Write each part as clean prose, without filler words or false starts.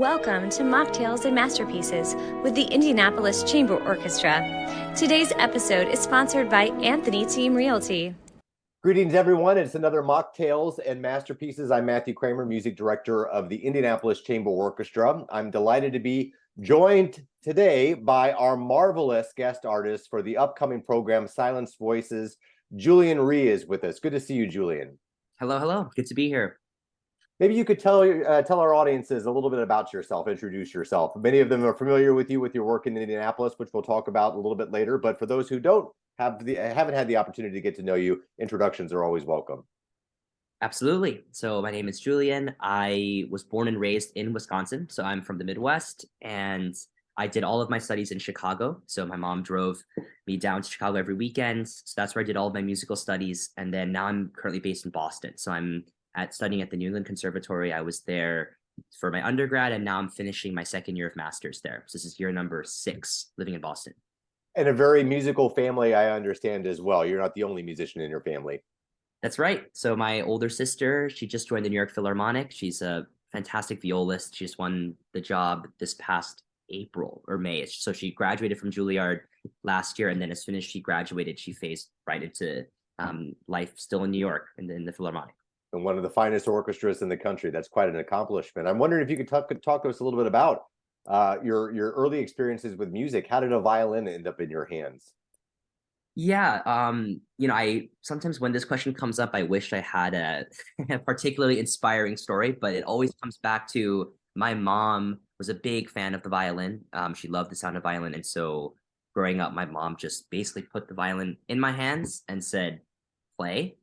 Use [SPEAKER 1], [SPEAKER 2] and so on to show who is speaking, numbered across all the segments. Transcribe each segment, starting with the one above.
[SPEAKER 1] Welcome to Mocktails and Masterpieces with the Indianapolis Chamber Orchestra. Today's episode is sponsored by Anthony Team Realty.
[SPEAKER 2] Greetings, everyone. It's another Mocktails and Masterpieces. I'm Matthew Kraemer, Music Director of the Indianapolis Chamber Orchestra. I'm delighted to be joined today by our marvelous guest artist for the upcoming program, Silenced Voices. Julian Rhee is with us. Good to see you, Julian.
[SPEAKER 3] Hello. Good to be here.
[SPEAKER 2] Maybe you could tell our audiences a little bit about yourself, introduce yourself. Many of them are familiar with you with your work in Indianapolis, which we'll talk about a little bit later. But for those who haven't had the opportunity to get to know you, introductions are always welcome.
[SPEAKER 3] Absolutely. So my name is Julian. I was born and raised in Wisconsin. So I'm from the Midwest, and I did all of my studies in Chicago. So my mom drove me down to Chicago every weekend. So that's where I did all of my musical studies. And then now I'm currently based in Boston. So I'm studying at the Violin Concerto. I was there for my undergrad, and now I'm finishing my second year of master's there. So this is year number 6 living in Boston.
[SPEAKER 2] And a very musical family, I understand as well. You're not the only musician in your family.
[SPEAKER 3] That's right. So my older sister, she just joined the New York Philharmonic. She's a fantastic violist. She just won the job this past April or May. So she graduated from Juilliard last year, and then as soon as she graduated, she phased right into life still in New York and in the Philharmonic.
[SPEAKER 2] And one of the finest orchestras in the country. That's quite an accomplishment. I'm wondering if you could talk to us a little bit about your early experiences with music. How did a violin end up in your hands?
[SPEAKER 3] Yeah, I sometimes when this question comes up, I wish I had a particularly inspiring story, but it always comes back to my mom was a big fan of the violin. She loved the sound of violin, and so growing up, my mom just basically put the violin in my hands and said, "Play."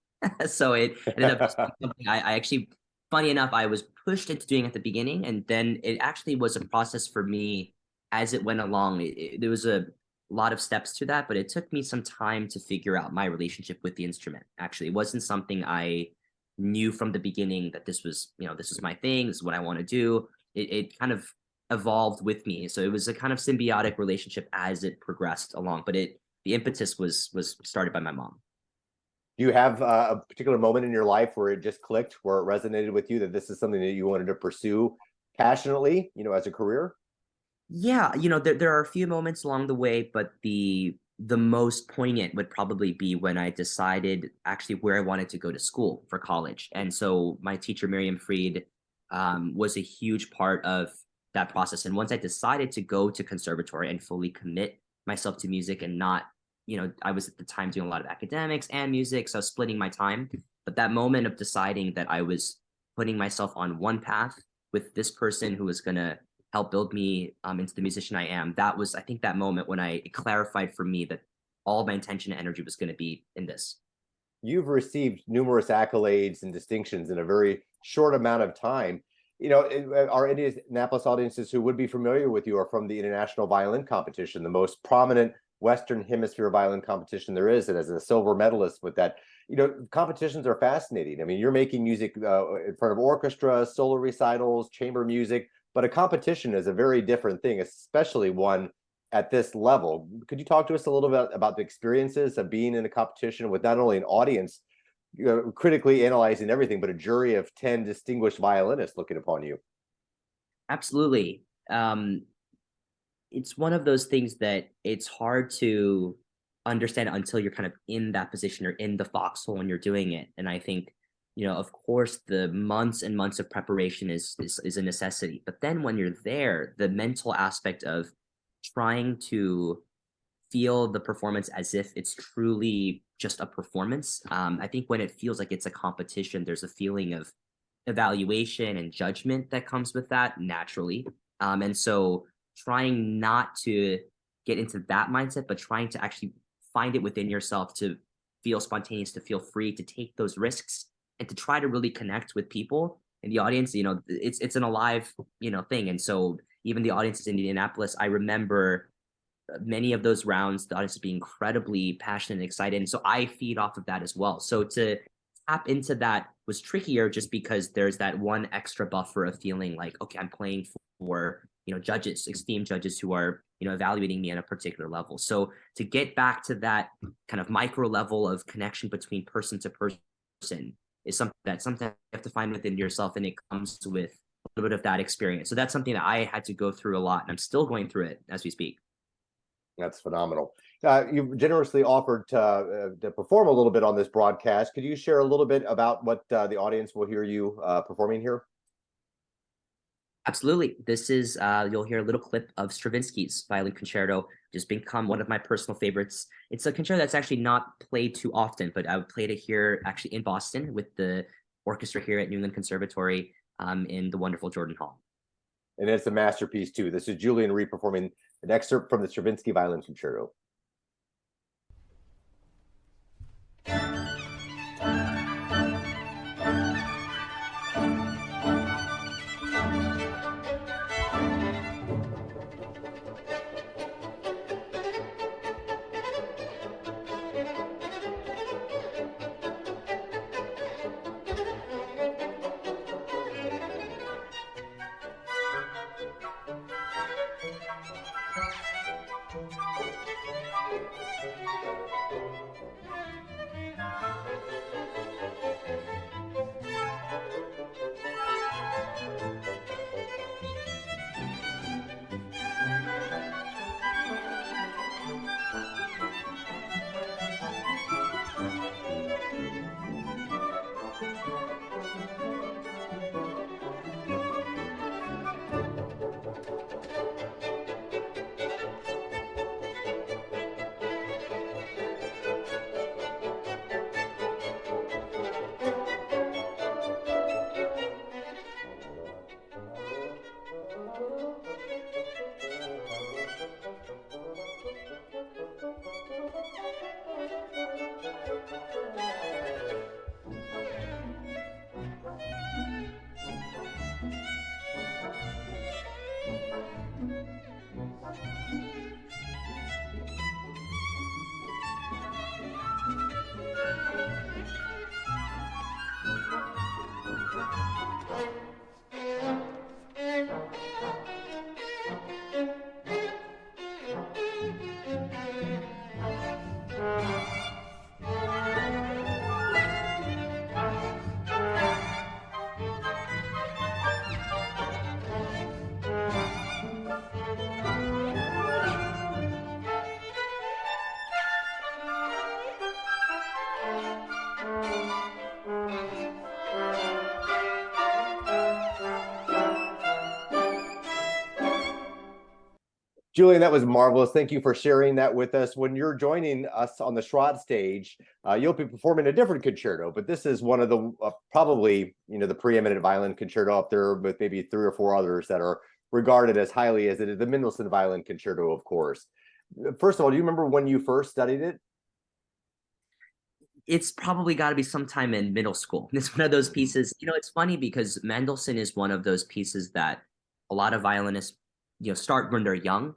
[SPEAKER 3] So it ended up just being something I actually, funny enough, I was pushed into doing at the beginning, and then it actually was a process for me as it went along. There was a lot of steps to that, but it took me some time to figure out my relationship with the instrument. Actually, it wasn't something I knew from the beginning that this was my thing, this is what I want to do. It kind of evolved with me. So it was a kind of symbiotic relationship as it progressed along, but the impetus was started by my mom.
[SPEAKER 2] Do you have a particular moment in your life where it just clicked, where it resonated with you that this is something that you wanted to pursue passionately, as a career?
[SPEAKER 3] Yeah, there are a few moments along the way, but the most poignant would probably be when I decided actually where I wanted to go to school for college. And so my teacher, Miriam Fried, was a huge part of that process. And once I decided to go to conservatory and fully commit myself to music and not, I was at the time doing a lot of academics and music, so I was splitting my time. But that moment of deciding that I was putting myself on one path with this person who was going to help build me into the musician I am, that was, I think, that moment when it clarified for me that all my intention and energy was going to be in this.
[SPEAKER 2] You've received numerous accolades and distinctions in a very short amount of time. Our Indianapolis audiences who would be familiar with you are from the International Violin Competition, the most prominent Western Hemisphere violin competition there is, and as a silver medalist with that. Competitions are fascinating. I mean, you're making music in front of orchestra, solo recitals, chamber music, but a competition is a very different thing, especially one at this level. Could you talk to us a little bit about the experiences of being in a competition with not only an audience critically analyzing everything, but a jury of 10 distinguished violinists looking upon you?
[SPEAKER 3] Absolutely. It's one of those things that it's hard to understand until you're kind of in that position or in the foxhole when you're doing it. And I think, of course, the months and months of preparation is a necessity. But then when you're there, the mental aspect of trying to feel the performance as if it's truly just a performance. I think when it feels like it's a competition, there's a feeling of evaluation and judgment that comes with that naturally. And so trying not to get into that mindset, but trying to actually find it within yourself to feel spontaneous, to feel free, to take those risks, and to try to really connect with people in the audience. It's an alive, thing. And so even the audiences in Indianapolis, I remember many of those rounds, the audience being incredibly passionate and excited. And so I feed off of that as well. So to tap into that was trickier just because there's that one extra buffer of feeling like, okay, I'm playing for, judges, esteemed judges who are, evaluating me at a particular level. So to get back to that kind of micro level of connection between person to person is something that sometimes you have to find within yourself, and it comes with little bit of that experience. So that's something that I had to go through a lot, and I'm still going through it as we speak.
[SPEAKER 2] That's phenomenal. You've generously offered to perform a little bit on this broadcast. Could you share a little bit about what the audience will hear you performing here?
[SPEAKER 3] Absolutely. This is, you'll hear a little clip of Stravinsky's Violin Concerto, just become one of my personal favorites. It's a concerto that's actually not played too often, but I played it here actually in Boston with the orchestra here at New England Conservatory in the wonderful Jordan Hall.
[SPEAKER 2] And it's a masterpiece too. This is Julian Rhee performing an excerpt from the Stravinsky Violin Concerto. Julian, that was marvelous. Thank you for sharing that with us. When you're joining us on the Schrodt stage, you'll be performing a different concerto, but this is one of the probably, the preeminent violin concerto up there with maybe 3 or 4 others that are regarded as highly as it is, the Mendelssohn Violin Concerto, of course. First of all, do you remember when you first studied it?
[SPEAKER 3] It's probably got to be sometime in middle school. It's one of those pieces, it's funny because Mendelssohn is one of those pieces that a lot of violinists start when they're young,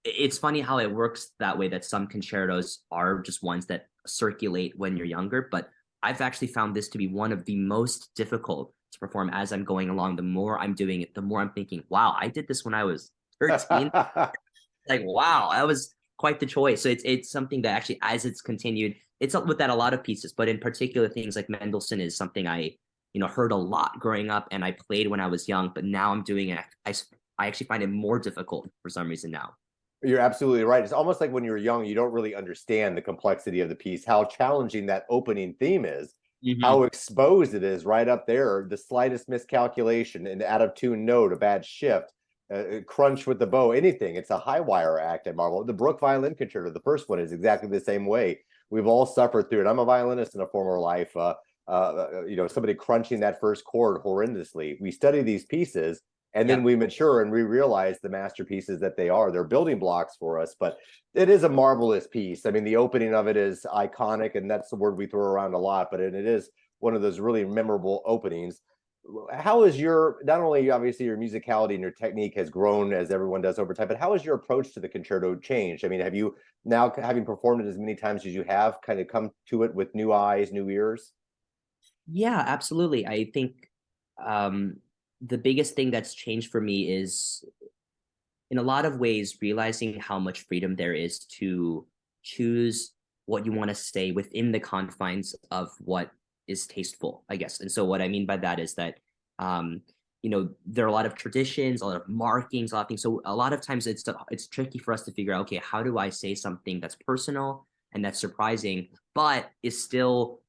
[SPEAKER 3] it's funny how it works that way, that some concertos are just ones that circulate when you're younger. But I've actually found this to be one of the most difficult to perform as I'm going along. The more I'm doing it, the more I'm thinking, wow, I did this when I was 13. Like, wow, that was quite the choice. So it's something that actually, as it's continued, it's up with that a lot of pieces, but in particular things like Mendelssohn is something I, heard a lot growing up and I played when I was young, but now I'm doing it. I actually find it more difficult for some reason now.
[SPEAKER 2] You're absolutely right. It's almost like when you're young, you don't really understand the complexity of the piece, how challenging that opening theme is, how exposed it is right up there. The slightest miscalculation, an out of tune note, a bad shift, crunch with the bow, anything. It's a high wire act at Marvel. The Bruch Violin Concerto, the first one, is exactly the same way. We've all suffered through it. I'm a violinist in a former life. Somebody crunching that first chord horrendously. We study these pieces, and then we mature and we realize the masterpieces that they are. They're building blocks for us, but it is a marvelous piece. I mean, the opening of it is iconic, and that's the word we throw around a lot, but it is one of those really memorable openings. How is not only obviously your musicality and your technique has grown as everyone does over time, but how has your approach to the concerto changed? I mean, have you now, having performed it as many times as you have, kind of come to it with new eyes, new ears?
[SPEAKER 3] Yeah, absolutely. I think the biggest thing that's changed for me is, in a lot of ways, realizing how much freedom there is to choose what you want to say within the confines of what is tasteful, I guess. And so what I mean by that is that there are a lot of traditions, a lot of markings, a lot of things. So a lot of times it's tricky for us to figure out, okay, how do I say something that's personal and that's surprising, but is still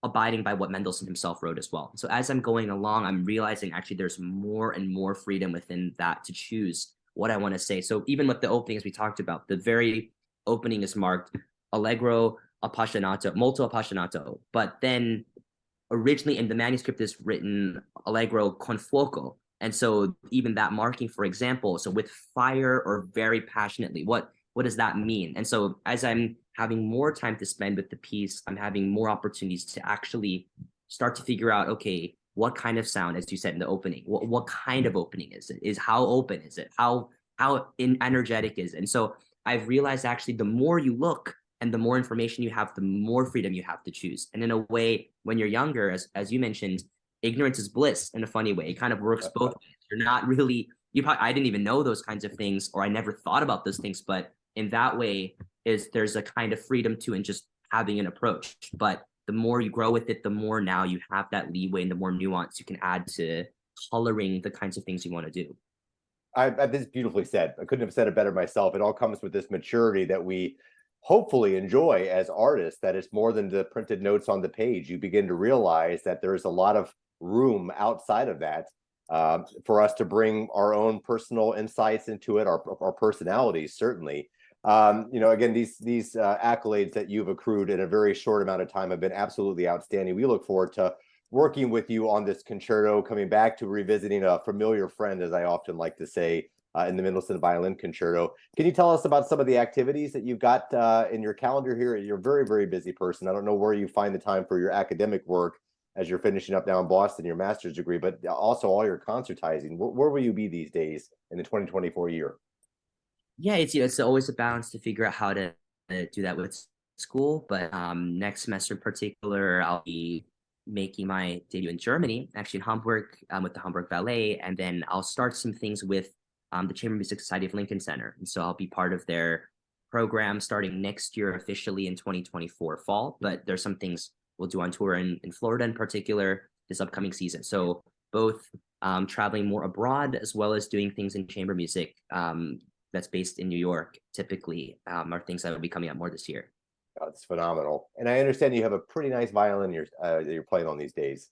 [SPEAKER 3] abiding by what Mendelssohn himself wrote as well. So as I'm going along, I'm realizing actually there's more and more freedom within that to choose what I want to say. So even with the opening, as we talked about, the very opening is marked Allegro appassionato, molto appassionato, but then originally in the manuscript is written Allegro con fuoco. And so even that marking, for example, so with fire or very passionately, what does that mean? And so as I'm having more time to spend with the piece, I'm having more opportunities to actually start to figure out, okay, what kind of sound, as you said in the opening, what kind of opening is it? Is how open is it? How energetic is it? And so I've realized actually the more you look and the more information you have, the more freedom you have to choose. And in a way, when you're younger, as you mentioned, ignorance is bliss in a funny way. It kind of works both ways. You're not really, I didn't even know those kinds of things, or I never thought about those things. But in that way, there's a kind of freedom to and just having an approach. But the more you grow with it, the more now you have that leeway and the more nuance you can add to coloring the kinds of things you want to do.
[SPEAKER 2] This is beautifully said. I couldn't have said it better myself. It all comes with this maturity that we hopefully enjoy as artists, that it's more than the printed notes on the page. You begin to realize that there's a lot of room outside of that for us to bring our own personal insights into it, our personalities, certainly. Again, these accolades that you've accrued in a very short amount of time have been absolutely outstanding. We look forward to working with you on this concerto, coming back to revisiting a familiar friend, as I often like to say, in the Mendelssohn Violin Concerto. Can you tell us about some of the activities that you've got in your calendar here? You're a very, very busy person. I don't know where you find the time for your academic work as you're finishing up now in Boston, your master's degree, but also all your concertizing. Where will you be these days in the 2024 year?
[SPEAKER 3] Yeah, it's always a balance to figure out how to do that with school. But next semester in particular, I'll be making my debut in Germany, actually in Hamburg, with the Hamburg Ballet, and then I'll start some things with the Chamber Music Society of Lincoln Center. And so I'll be part of their program starting next year officially in 2024 fall, but there's some things we'll do on tour in Florida in particular this upcoming season. So both traveling more abroad as well as doing things in chamber music that's based in New York typically are things that will be coming up more this year.
[SPEAKER 2] That's phenomenal. And I understand you have a pretty nice violin you're playing on these days.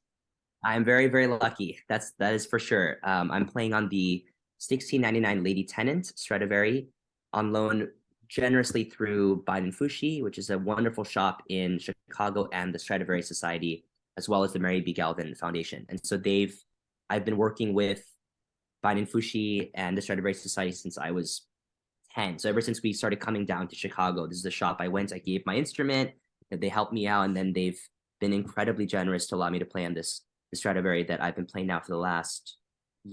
[SPEAKER 3] I'm very, very lucky. That is for sure. I'm playing on the 1699 Lady Tennant Stradivari on loan generously through Biden Fushi, which is a wonderful shop in Chicago, and the Stradivari Society, as well as the Mary B. Galvin Foundation. And so I've been working with Biden Fushi and the Stradivari Society since I was 10. So ever since we started coming down to Chicago, this is the shop I went, I gave my instrument, and they helped me out, and then they've been incredibly generous to allow me to play on the Stradivari that I've been playing now for the last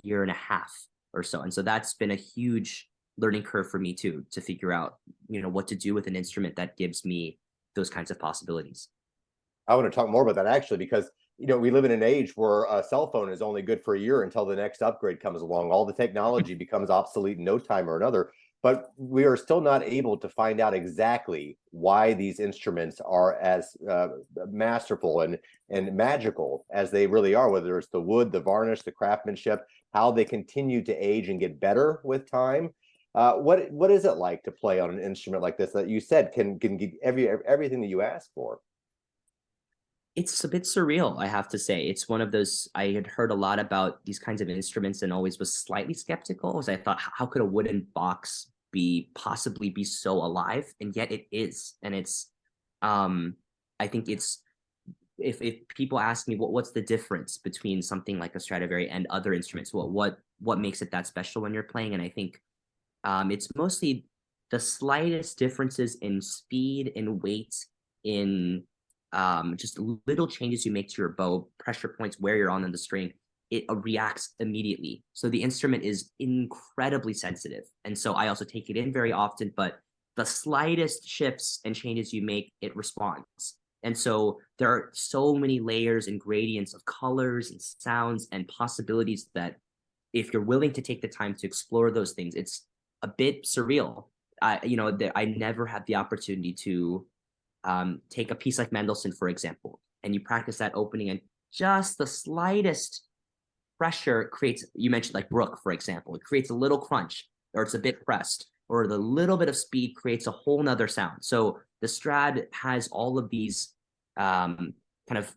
[SPEAKER 3] year and a half or so. And so that's been a huge learning curve for me too, to figure out, what to do with an instrument that gives me those kinds of possibilities.
[SPEAKER 2] I want to talk more about that actually, because we live in an age where a cell phone is only good for a year until the next upgrade comes along. All the technology becomes obsolete in no time or another, but we are still not able to find out exactly why these instruments are as masterful and magical as they really are, whether it's the wood, the varnish, the craftsmanship, how they continue to age and get better with time. What is it like to play on an instrument like this that you said can get everything that you ask for?
[SPEAKER 3] It's a bit surreal, I have to say. It's one of those, I had heard a lot about these kinds of instruments and always was slightly skeptical, as I thought, how could a wooden box possibly be so alive? And yet it is. And it's, I think it's, if people ask me what's the difference between something like a Stradivari and other instruments, what makes it that special when you're playing? And I think it's mostly the slightest differences in speed, in weight, in just little changes you make to your bow, pressure points, where you're on the string, it reacts immediately. So the instrument is incredibly sensitive. And so I also take it in very often, but the slightest shifts and changes you make, it responds. And so there are so many layers and gradients of colors and sounds and possibilities that if you're willing to take the time to explore those things, it's a bit surreal. I never had the opportunity to take a piece like Mendelssohn, for example, and you practice that opening, and just the slightest pressure creates, you mentioned like Brook, for example, it creates a little crunch, or it's a bit pressed, or the little bit of speed creates a whole nother sound. So the Strad has all of these kind of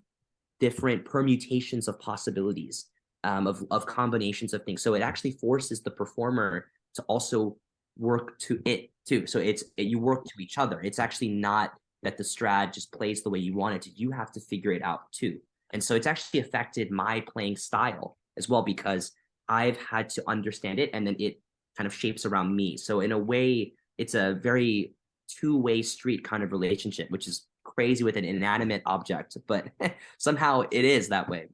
[SPEAKER 3] different permutations of possibilities, of combinations of things. So it actually forces the performer to also work to it too. So you work to each other. It's actually not that the Strad just plays the way you want it to. You have to figure it out too. And so it's actually affected my playing style as well, because I've had to understand it, and then it kind of shapes around me. So in a way, it's a very two-way street kind of relationship, which is crazy with an inanimate object, but somehow it is that way.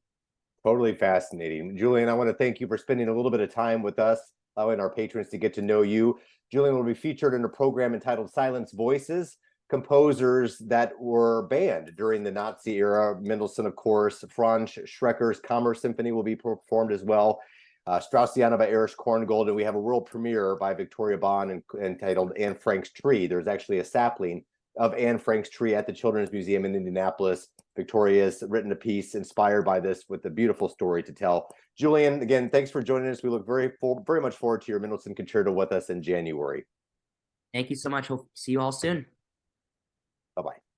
[SPEAKER 2] Totally fascinating. Julian, I want to thank you for spending a little bit of time with us, allowing our patrons to get to know you. Julian will be featured in a program entitled Silence Voices, composers that were banned during the Nazi era. Mendelssohn, of course, Franz Schreker's Kammer Symphony will be performed as well. Straussiana by Erich Korngold, and we have a world premiere by Victoria Bond entitled Anne Frank's Tree. There's actually a sapling of Anne Frank's tree at the Children's Museum in Indianapolis. Victoria's written a piece inspired by this with a beautiful story to tell. Julian, again, thanks for joining us. We look very much forward to your Mendelssohn Concerto with us in January.
[SPEAKER 3] Thank you so much. Hope see you all soon.
[SPEAKER 2] Bye-bye.